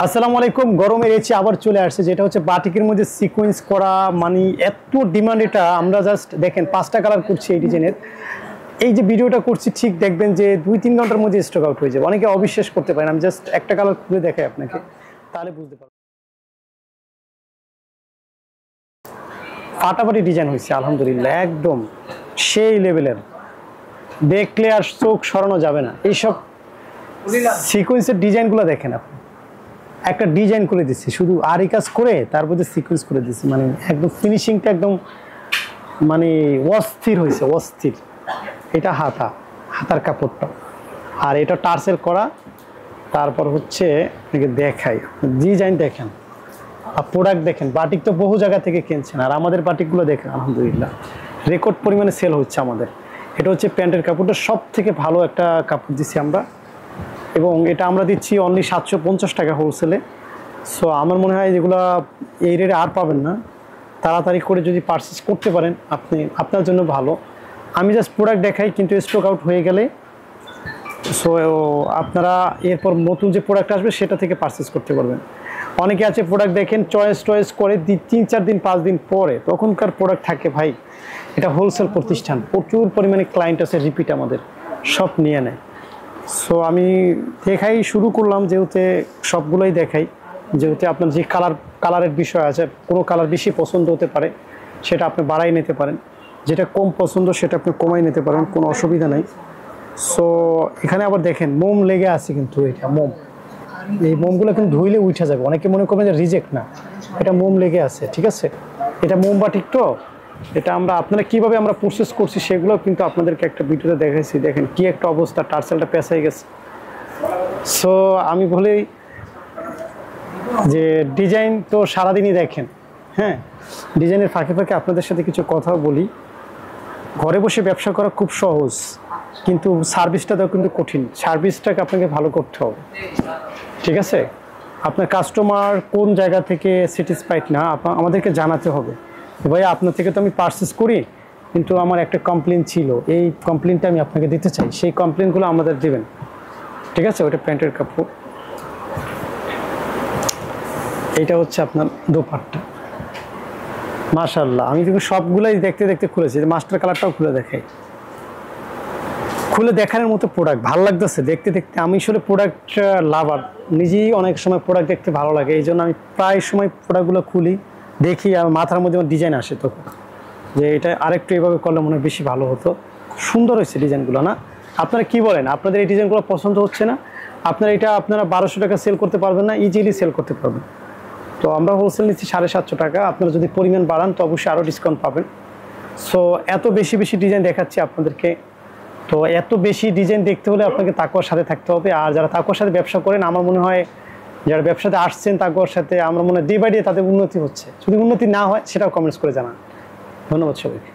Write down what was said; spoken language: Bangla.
আসসালামু আলাইকুম। গরমের এসে আবার চলে আসছে, যেটা হচ্ছে বাটিকের মধ্যে সিকোয়েন্স করা। মানে এত ডিমান্ড, এটা আমরা জাস্ট দেখেন 5টা কালার করছি এই ডিজাইনের। এই যে ভিডিওটা করছি ঠিক দেখবেন যে 2-3 ঘন্টার মধ্যে স্টক আউট হয়ে যাবে। অনেকে অবিশ্বাস করতে পারেন, আমি জাস্ট একটা কালার খুলে দেখাই আপনাকে, তাহলে বুঝতে পারবেন। ফাটাফাটি ডিজাইন হয়েছে আলহামদুলিল্লাহ, একদম সেই লেভেলের, দেখলে আর চোখ সরানো যাবে না। এইসব সিকোয়েন্সের ডিজাইনগুলো দেখেন আপনি, একটা ডিজাইন করে দিচ্ছি শুধু আরি কাজ করে, তার মধ্যে সিকোয়েন্স করে দিচ্ছি। মানে একদম ফিনিশিংটা একদম মানে অস্থির হয়েছে, অস্থির। এটা হাতার কাপড়টা, আর এটা টার্সেল করা। তারপর হচ্ছে আপনাকে দেখাই, ডিজাইন দেখেন আর প্রোডাক্ট দেখেন। বাটিক তো বহু জায়গা থেকে কিনছেন, আর আমাদের বাটিকগুলো দেখেন আলহামদুলিল্লাহ রেকর্ড পরিমাণে সেল হচ্ছে আমাদের। এটা হচ্ছে প্যান্টের কাপড়টা, সব থেকে ভালো একটা কাপড় দিচ্ছি আমরা, এবং এটা আমরা দিচ্ছি অনলি 750 টাকা হোলসেলে। সো আমার মনে হয় যেগুলো এই রেটে আর পাবেন না। তাড়াতাড়ি করে যদি পারচেস করতে পারেন আপনি, আপনার জন্য ভালো। আমি জাস্ট প্রোডাক্ট দেখাই, কিন্তু স্টক আউট হয়ে গেলে সো আপনারা এরপর নতুন যে প্রোডাক্ট আসবে সেটা থেকে পারচেস করতে পারবেন। অনেকে আছে প্রোডাক্ট দেখেন চয়েস করে 3-4 দিন 5 দিন পরে তখনকার প্রোডাক্ট থাকে। ভাই এটা হোলসেল প্রতিষ্ঠান, প্রচুর পরিমাণে ক্লায়েন্ট আছে, রিপিট আমাদের সব নিয়ে নেয়। সো আমি দেখাই শুরু করলাম, যেহেতু সবগুলোই দেখাই, যেহেতু আপনার যে কালারের বিষয় আছে, কোনো কালার বেশি পছন্দ হতে পারে সেটা আপনি বাড়াই নিতে পারেন, যেটা কম পছন্দ সেটা আপনি কমাই নিতে পারেন, কোনো অসুবিধা নেই। সো এখানে আবার দেখেন মোম লেগে আছে, কিন্তু এটা মোম, এই মোমগুলো কিন্তু ধুইলে উঠে যাবে। অনেকে মনে করবেন যে রিজেক্ট, না, এটা মোম লেগে আছে, ঠিক আছে। এটা মোমবাটিক তো, এটা আপনারা কীভাবে আমরা প্রসেস করছি সেগুলো কিন্তু আপনাদেরকে একটা ভিডিওতে দেখাইছি। দেখেন কি একটা অবস্থা, টার্সেলটা পেঁচাই গেছে। সো আমি বলি যে ডিজাইন তো সারাদিনই দেখেন, হ্যাঁ, ডিজাইনের ফাঁকে ফাঁকে আপনাদের সাথে কিছু কথাও বলি। ঘরে বসে ব্যবসা করা খুব সহজ, কিন্তু সার্ভিসটা দেওয়া কিন্তু কঠিন। সার্ভিসটাকে আপনাকে ভালো করতে হবে, ঠিক আছে। আপনার কাস্টমার কোন জায়গা থেকে স্যাটিসফাইড না আমাদেরকে জানাতে হবে। ভাই আপনার থেকে তো আমি পারচেস করি, কিন্তু আমার একটা কমপ্লেন ছিল, এই কমপ্লেনটা আমি আপনাকে দিতে চাই, সেই কমপ্লেনগুলো আমাদের দেবেন, ঠিক আছে। ওটা প্যান্টের কাপড়, এইটা হচ্ছে আপনার দোপাট্টা। মাশাআল্লাহ, আমি কিন্তু সবগুলাই দেখতে দেখতে খুলেছি, মাস্টার কালারটাও খুলে দেখাই। খুলে দেখানোর মতো প্রোডাক্ট, ভালো লাগতেছে দেখতে দেখতে। আমি আসলে প্রোডাক্ট লাভার, নিজেই অনেক সময় প্রোডাক্ট দেখতে ভালো লাগে, এই জন্য আমি প্রায় সময় প্রোডাক্টগুলো খুলি, দেখি, আর মাথার মধ্যে আমার ডিজাইন আসে তখন, যে এটা আরেকটু এভাবে করলে মনে হয় বেশি ভালো হতো। সুন্দর হয়েছে ডিজাইনগুলো, না? আপনারা কি বলেন? আপনাদের এই ডিজাইনগুলো পছন্দ হচ্ছে না? আপনারা 1200 টাকা সেল করতে পারবেন না? ইজিলি সেল করতে পারবেন। তো আমরা হোলসেল নিচ্ছি 750 টাকা। আপনারা যদি পরিমাণ বাড়ান তো অবশ্যই আরও ডিসকাউন্ট পাবেন। সো এত বেশি ডিজাইন দেখাচ্ছি আপনাদেরকে। তো এত বেশি ডিজাইন দেখতে হলে আপনাকে তাকওয়ার সাথে থাকতে হবে। আর যারা তাকওয়ার সাথে ব্যবসা করেন, আমার মনে হয় যারা ব্যবসাতে আসছেন তাকওয়ার সাথে, আমার মনে হয় ডে বাই ডে তাদের উন্নতি হচ্ছে। যদি উন্নতি না হয় সেটাও কমেন্টস করে জানান। ধন্যবাদ সবাইকে।